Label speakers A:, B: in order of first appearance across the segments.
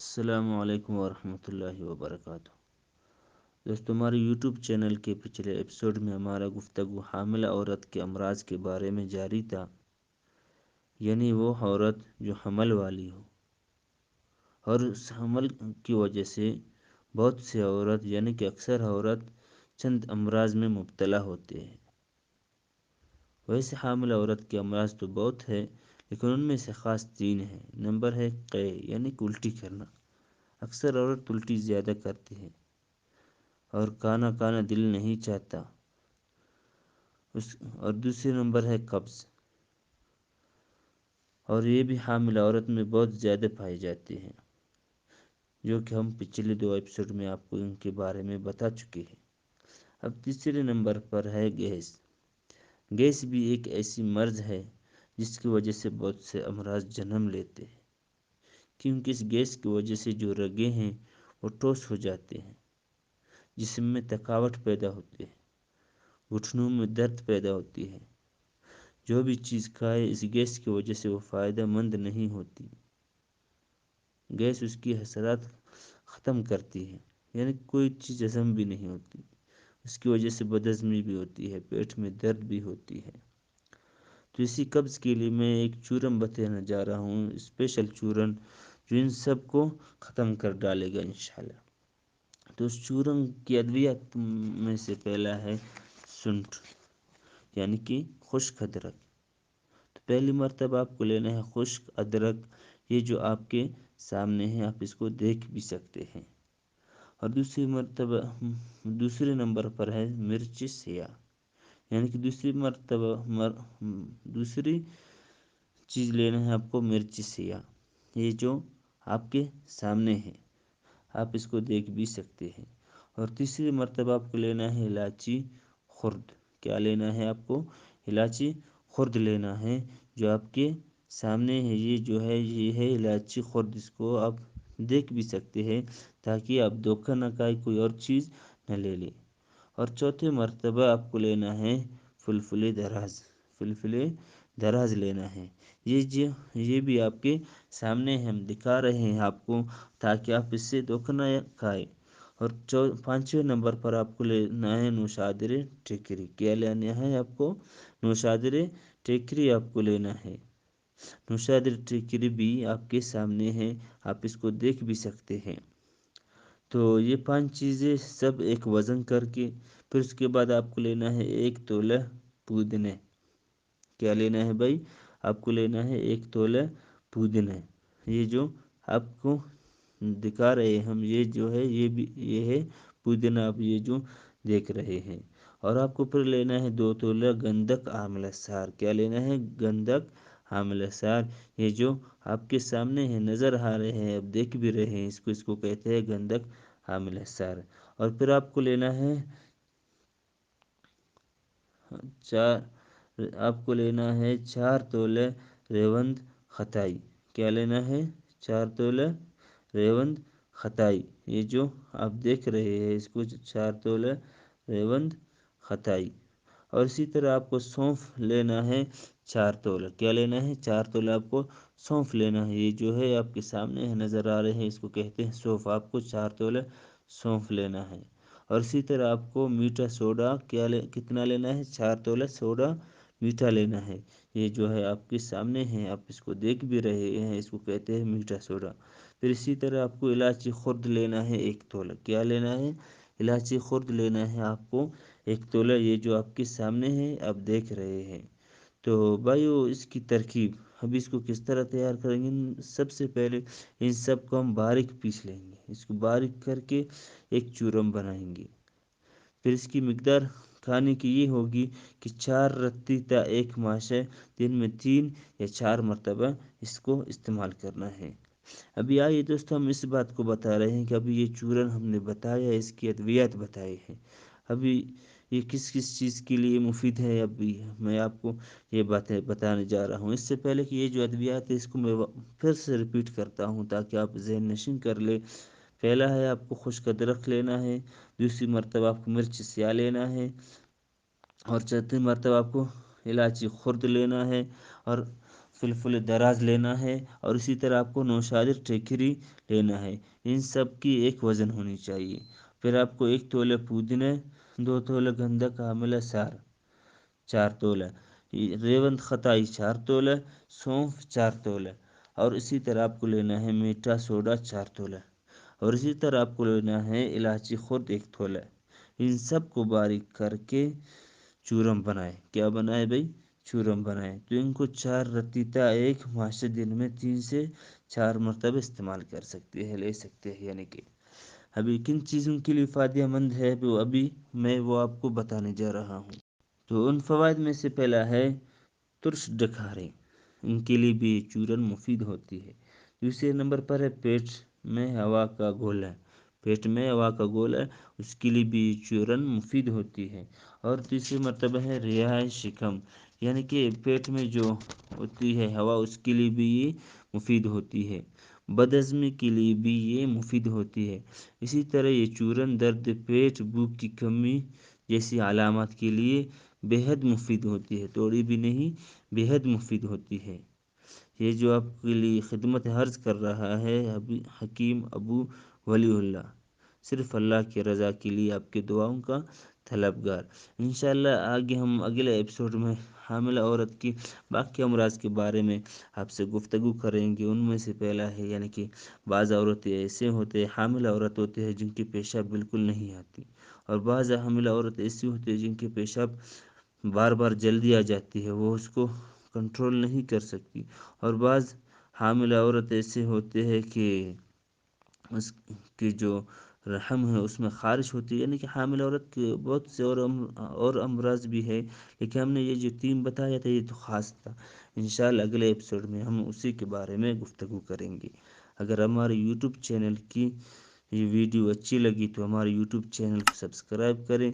A: السلام علیکم ورحمۃ اللہ وبرکاتہ۔ دوستو، ہمارے یوٹیوب چینل کے پچھلے ایپیسوڈ میں ہمارا گفتگو حاملہ عورت کے امراض کے بارے میں جاری تھا، یعنی وہ عورت جو حمل والی ہو اور اس حمل کی وجہ سے بہت سی عورت یعنی کہ اکثر عورت چند امراض میں مبتلا ہوتے ہیں۔ ویسے حاملہ عورت کے امراض تو بہت ہے، لیکن ان میں سے خاص 3 ہیں۔ نمبر ہے قے یعنی کہ الٹی کرنا۔ اکثر عورت الٹی زیادہ کرتی ہے اور کھانا دل نہیں چاہتا۔ اور دوسرے نمبر ہے قبض، اور یہ بھی حاملہ عورت میں بہت زیادہ پائی جاتی ہیں، جو کہ ہم پچھلے 2 ایپیسوڈ میں آپ کو ان کے بارے میں بتا چکے ہیں۔ اب تیسرے نمبر پر ہے گیس۔ گیس بھی ایک ایسی مرض ہے جس کی وجہ سے بہت سے امراض جنم لیتے ہیں، کیونکہ اس گیس کی وجہ سے جو رگیں ہیں وہ ٹھوس ہو جاتے ہیں، جسم میں تھکاوٹ پیدا ہوتی ہے، گھٹنوں میں درد پیدا ہوتی ہے۔ جو بھی چیز کھائے اس گیس کی وجہ سے وہ فائدہ مند نہیں ہوتی۔ گیس اس کی حسرات ختم کرتی ہے، یعنی کوئی چیز ہضم بھی نہیں ہوتی۔ اس کی وجہ سے بدہضمی بھی ہوتی ہے، پیٹ میں درد بھی ہوتی ہے۔ تو اسی قبض کے لیے میں ایک چورن بتانے جا رہا ہوں، اسپیشل چورن جو ان سب کو ختم کر ڈالے گا انشاءاللہ۔ تو اس چورن کی ادویات میں سے پہلا ہے سنٹھ، یعنی کہ خشک ادرک۔ تو پہلی مرتبہ آپ کو لینا ہے خشک ادرک، یہ جو آپ کے سامنے ہے، آپ اس کو دیکھ بھی سکتے ہیں۔ اور دوسرے نمبر پر ہے مرچ سیاہ، یعنی کہ دوسری چیز لینا ہے آپ کو مرچ سیاہ، یہ جو آپ کے سامنے ہے، آپ اس کو دیکھ بھی سکتے ہیں۔ اور تیسری مرتبہ آپ کو لینا ہے الائچی خرد۔ کیا لینا ہے آپ کو؟ الائچی خرد لینا ہے، جو آپ کے سامنے ہے۔ یہ ہے الائچی خرد، اس کو آپ دیکھ بھی سکتے ہیں تاکہ آپ دھوکہ نہ کھائے، کوئی اور چیز نہ لے لیں۔ اور چوتھے مرتبہ آپ کو لینا ہے فلفل دراز لینا ہے۔ یہ بھی آپ کے سامنے ہم دکھا رہے ہیں آپ کو، تاکہ آپ اس سے دھوکہ نہ کھائے۔ اور 5ویں نمبر پر آپ کو لینا ہے نوشادر ٹیکری۔ کیا لینا ہے آپ کو؟ نوشادر ٹیکری آپ کو لینا ہے۔ نوشادر ٹیکری بھی آپ کے سامنے ہے، آپ اس کو دیکھ بھی سکتے ہیں۔ تو یہ 5 چیزیں سب ایک وزن کر کے، پھر اس کے بعد آپ کو لینا ہے 1 تولہ پودنے۔ کیا لینا ہے بھائی؟ آپ کو لینا ہے 1 تولہ پودنے۔ یہ جو آپ کو دکھا رہے ہم، یہ ہے پودینہ، آپ یہ جو دیکھ رہے ہیں۔ اور آپ کو پھر لینا ہے 2 تولہ گندک آملہ سار۔ کیا لینا ہے؟ گندک آملہ سار، یہ جو آپ کے سامنے ہے، نظر آ رہے ہیں، آپ دیکھ بھی رہے ہیں، اس کو کہتے ہیں گندک آملہ سار۔ اور پھر آپ کو لینا ہے 4 تولہ ریوند ختائی۔ کیا لینا ہے؟ 4 تولہ ریوند ختائی، یہ جو آپ دیکھ رہے ہیں، اس کو 4 تولہ ریوند ختائی۔ اور اسی طرح آپ کو سونف لینا ہے 4 تولہ۔ کیا لینا ہے؟ 4 تولہ آپ کو سونف لینا ہے، یہ جو ہے آپ کے سامنے ہے، نظر آ رہے ہیں، اس کو کہتے ہیں سونف۔ آپ کو 4 تولہ سونف لینا ہے۔ اور اسی طرح آپ کو میٹھا سوڈا کتنا لینا ہے؟ 4 تولہ سوڈا میٹھا لینا ہے، یہ جو ہے آپ کے سامنے ہے، آپ اس کو دیکھ بھی رہے ہیں، اس کو کہتے ہیں میٹھا سوڈا۔ پھر اسی طرح آپ کو الائچی خرد لینا ہے 1 تولہ۔ کیا لینا ہے؟ الائچی خرد لینا ہے آپ کو 1 تولہ، یہ جو آپ کے سامنے ہے، آپ دیکھ رہے ہیں۔ تو بھائیو، اس کی ترکیب اب اس کو کس طرح تیار کریں گے؟ سب سے پہلے ان سب کو ہم باریک پیس لیں گے، اس کو باریک کر کے ایک چورم بنائیں گے۔ پھر اس کی مقدار کھانے کی یہ ہوگی کہ 4 رتی تا 1 ماشے دن میں 3 یا 4 مرتبہ اس کو استعمال کرنا ہے۔ ابھی آئیے دوستو، ہم اس بات کو بتا رہے ہیں کہ ابھی یہ چورن ہم نے بتایا، اس کی ادویات بتائے ہیں، ابھی یہ کس چیز کے لیے مفید ہے، ابھی میں آپ کو یہ باتیں بتانے جا رہا ہوں۔ اس سے پہلے کہ یہ جو ادویات ہے، اس کو میں پھر سے ریپیٹ کرتا ہوں تاکہ آپ ذہن نشین کر لیں۔ پہلا ہے آپ کو خشک ادرک لینا ہے، دوسری مرتبہ آپ کو مرچ سیاہ لینا ہے، اور چوتھی مرتبہ آپ کو الائچی خرد لینا ہے، اور فلفل دراز لینا ہے، اور اسی طرح آپ کو نوشادر ٹھیکری لینا ہے۔ ان سب کی ایک وزن ہونی چاہیے۔ پھر آپ کو 1 تولہ پودینے، 2 تولہ گندھک حاملہ سار، 4 تولہ ریوند خطائی، 4 تولہ سونف، 4 تولہ، اور اسی طرح آپ کو لینا ہے میٹھا سوڈا 4 تولہ، اور اسی طرح آپ کو لینا ہے الائچی خرد 1 تولہ۔ ان سب کو باریک کر کے چورم بنائے۔ کیا بنائے بھائی؟ چورم بنائے۔ تو ان کو 4 رتیتا ایک معاشرے دن میں 3 سے 4 مرتبہ استعمال کر سکتے ہیں، لے سکتے ہیں، یعنی کہ ابھی کن چیزوں کے لیے فائدہ مند ہے وہ ابھی میں وہ آپ کو بتانے جا رہا ہوں۔ تو ان فوائد میں سے پہلا ہے ترش ڈکارے، ان کے لیے بھی چورن مفید ہوتی ہے۔ دوسرے نمبر پر ہے پیٹ میں ہوا کا گولا، پیٹ میں ہوا کا گولا، اس کے لیے بھی چورن مفید ہوتی ہے۔ اور تیسری مرتبہ ہے رہائش شکم، یعنی کہ پیٹ میں جو ہوتی ہے ہوا اس کے لیے بھی یہ مفید ہوتی ہے۔ بدہضمی کے لیے بھی یہ مفید ہوتی ہے۔ اسی طرح یہ چورن درد پیٹ، بھوک کی کمی جیسی علامات کے لیے بےحد مفید ہوتی ہے، تھوڑی بھی نہیں، بےحد مفید ہوتی ہے۔ یہ جو آپ کے لیے خدمت عرض کر رہا ہے حکیم ابو ولی اللہ، صرف اللہ کی رضا کے لیے آپ کے دعاؤں کا طلبگار۔ انشاءاللہ آگے ہم اگلے ایپیسوڈ میں حاملہ عورت کی باقی امراض کے بارے میں آپ سے گفتگو کریں گے۔ ان میں سے پہلا ہے یعنی کہ بعض عورتیں ایسے ہوتے ہیں، حاملہ عورت ہوتے ہیں جن کی پیشاب بالکل نہیں آتی، اور بعض حاملہ عورت ایسی ہوتی ہے جن کی پیشاب بار بار جلدی آ جاتی ہے، وہ اس کو کنٹرول نہیں کر سکتی، اور بعض حاملہ عورت ایسے ہوتے ہیں کہ اس کی جو رحم ہے اس میں خارش ہوتی ہے، یعنی کہ حاملہ عورت کے بہت سے اور امراض بھی ہے، لیکن ہم نے یہ جو 3 بتایا تھا یہ تو خاص تھا۔ انشاءاللہ اگلے ایپیسوڈ میں ہم اسی کے بارے میں گفتگو کریں گے۔ اگر ہمارے یوٹیوب چینل کی یہ ویڈیو اچھی لگی تو ہمارے یوٹیوب چینل کو سبسکرائب کریں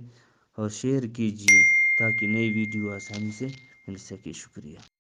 A: اور شیئر کیجیے تاکہ نئی ویڈیو آسانی سے مل سکے۔ شکریہ۔